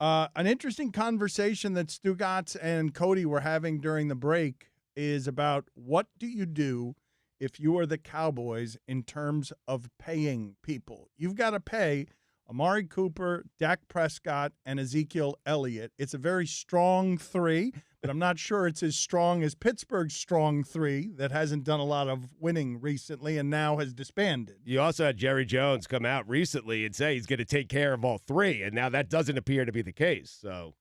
An interesting conversation that Stu Gatz and Cody were having during the break is about what do you do if you are the Cowboys in terms of paying people. You've got to pay Amari Cooper, Dak Prescott, and Ezekiel Elliott. It's a very strong three, but I'm not sure it's as strong as Pittsburgh's strong three that hasn't done a lot of winning recently and now has disbanded. You also had Jerry Jones come out recently and say he's going to take care of all three, and now that doesn't appear to be the case. So,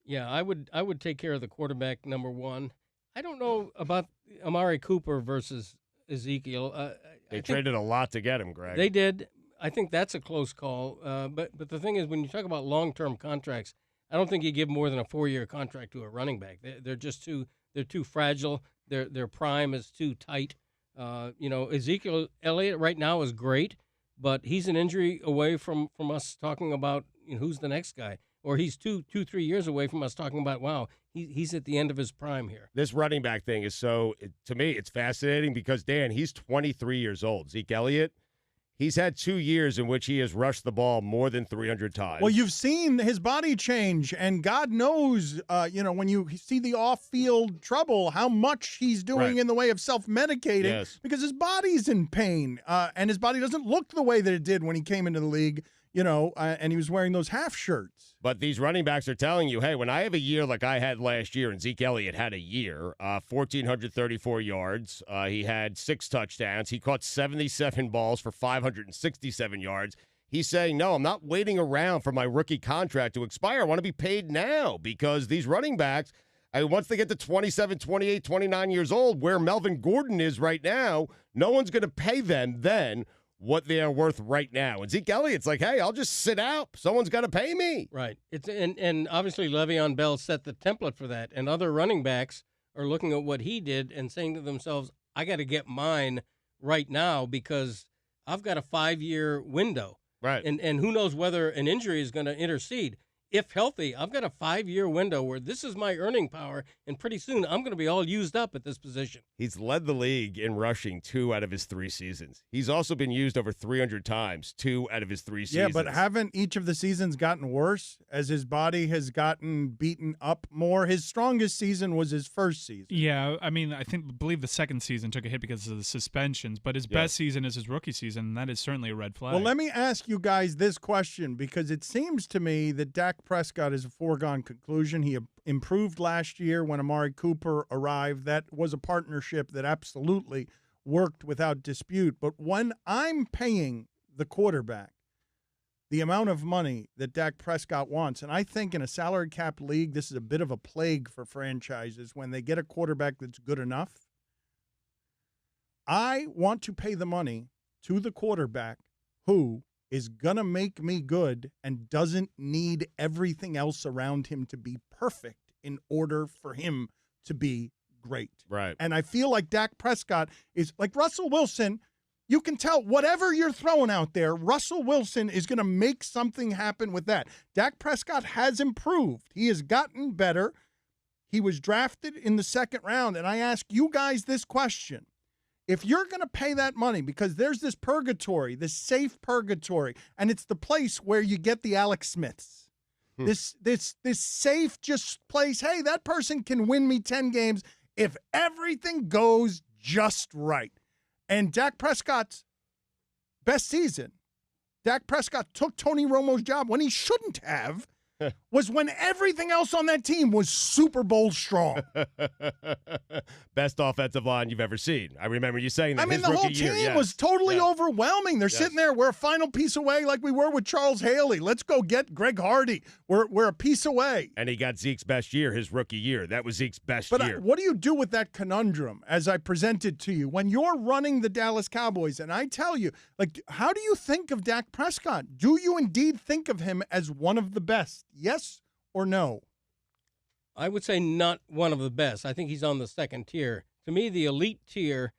yeah, I would take care of the quarterback, number one. I don't know about Amari Cooper versus Ezekiel. They traded a lot to get him, Greg. They did. I think that's a close call. But the thing is, when you talk about long-term contracts, I don't think you give more than a 4-year contract to a running back. They're just too fragile. Their prime is too tight. Ezekiel Elliott right now is great, but he's an injury away from us talking about who's the next guy. Or he's 3 years away from us talking about, wow, he's at the end of his prime here. This running back thing is to me, it's fascinating because, Dan, he's 23 years old. Zeke Elliott, he's had 2 years in which he has rushed the ball more than 300 times. Well, you've seen his body change, and God knows, when you see the off-field trouble, how much he's doing in the way of self-medicating because his body's in pain, and his body doesn't look the way that it did when he came into the league, and he was wearing those half shirts. But these running backs are telling you, hey, when I have a year like I had last year, and Zeke Elliott had a year, 1,434 yards, he had 6 touchdowns, he caught 77 balls for 567 yards. He's saying, no, I'm not waiting around for my rookie contract to expire. I want to be paid now because these running backs, once they get to 27, 28, 29 years old, where Melvin Gordon is right now, no one's going to pay them then what they are worth right now. And Zeke Elliott's like, hey, I'll just sit out. Someone's got to pay me. Right. And obviously Le'Veon Bell set the template for that. And other running backs are looking at what he did and saying to themselves, I got to get mine right now because I've got a 5-year window. Right. And who knows whether an injury is going to intercede. If healthy, I've got a 5-year window where this is my earning power, and pretty soon I'm going to be all used up at this position. He's led the league in rushing 2 out of his 3 seasons. He's also been used over 300 times, 2 out of his 3 seasons. Yeah, but haven't each of the seasons gotten worse as his body has gotten beaten up more? His strongest season was his first season. Yeah, I mean, I believe the second season took a hit because of the suspensions, but his best season is his rookie season, and that is certainly a red flag. Well, let me ask you guys this question because it seems to me that Dak Prescott is a foregone conclusion. He improved last year when Amari Cooper arrived. That was a partnership that absolutely worked without dispute. But when I'm paying the quarterback the amount of money that Dak Prescott wants, and I think in a salary cap league, this is a bit of a plague for franchises when they get a quarterback that's good enough. I want to pay the money to the quarterback who is going to make me good and doesn't need everything else around him to be perfect in order for him to be great. Right. And I feel like Dak Prescott is like Russell Wilson. You can tell whatever you're throwing out there, Russell Wilson is going to make something happen with that. Dak Prescott has improved. He has gotten better. He was drafted in the 2nd round. And I ask you guys this question. If you're going to pay that money, because there's this purgatory, this safe purgatory, and it's the place where you get the Alex Smiths. This safe just place, hey, that person can win me 10 games if everything goes just right. And Dak Prescott's best season, Dak Prescott took Tony Romo's job when he shouldn't have, was when everything else on that team was Super Bowl strong. Best offensive line you've ever seen. I remember you saying that. I mean, the whole team was totally overwhelming. They're sitting there. We're a final piece away like we were with Charles Haley. Let's go get Greg Hardy. We're a piece away. And he got Zeke's best year, his rookie year. That was Zeke's best year. But what do you do with that conundrum as I presented to you? When you're running the Dallas Cowboys, and I tell you, like, how do you think of Dak Prescott? Do you indeed think of him as one of the best? Yes or no? I would say not one of the best. I think he's on the 2nd tier. To me, the elite tier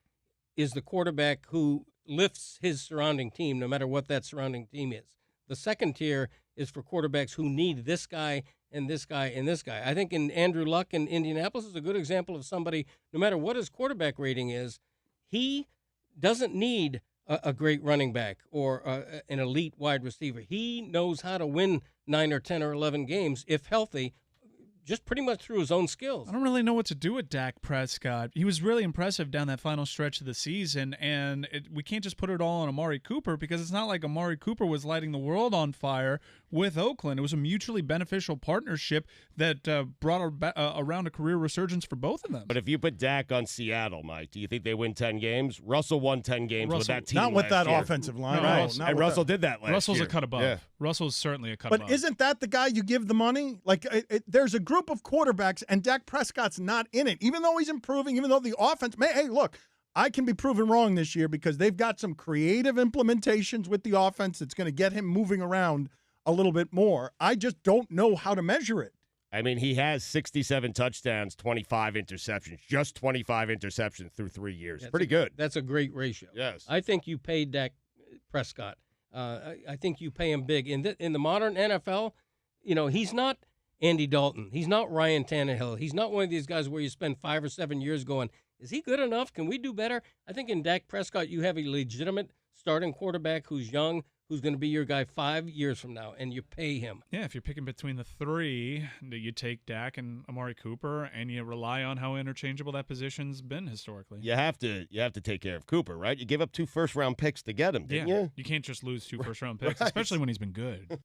is the quarterback who lifts his surrounding team, no matter what that surrounding team is. The 2nd tier is for quarterbacks who need this guy and this guy and this guy. I think in Andrew Luck in Indianapolis is a good example of somebody, no matter what his quarterback rating is, he doesn't need a great running back or an elite wide receiver. He knows how to win 9 or 10 or 11 games if healthy, just pretty much through his own skills. I don't really know what to do with Dak Prescott. He was really impressive down that final stretch of the season, and we can't just put it all on Amari Cooper because it's not like Amari Cooper was lighting the world on fire with Oakland. It was a mutually beneficial partnership that brought around a career resurgence for both of them. But if you put Dak on Seattle, Mike, do you think they win 10 games? Russell won 10 games with that team Not with that year. offensive line. No, No, And Russell did that last Russell's year. a cut above. Yeah. Russell's certainly a cut But above. isn't that the guy you give the money? Like, there's a group of quarterbacks, and Dak Prescott's not in it. Even though he's improving, even though the offense hey, look, I can be proven wrong this year because they've got some creative implementations with the offense that's going to get him moving around a little bit more. I just don't know how to measure it. I mean, he has 67 touchdowns, 25 interceptions, just 25 interceptions through 3 years. That's Pretty good. That's a great ratio. Yes. I think you pay Dak Prescott. I think you pay him big. In the modern NFL, he's not Andy Dalton. He's not Ryan Tannehill. He's not one of these guys where you spend 5 or 7 years going, is he good enough? Can we do better? I think in Dak Prescott, you have a legitimate starting quarterback who's young, who's going to be your guy 5 years from now, and you pay him. Yeah, if you're picking between the three, you take Dak and Amari Cooper, and you rely on how interchangeable that position's been historically. You have to take care of Cooper, right? You give up 2 first-round picks to get him, didn't you? You can't just lose 2 first-round picks, especially when he's been good.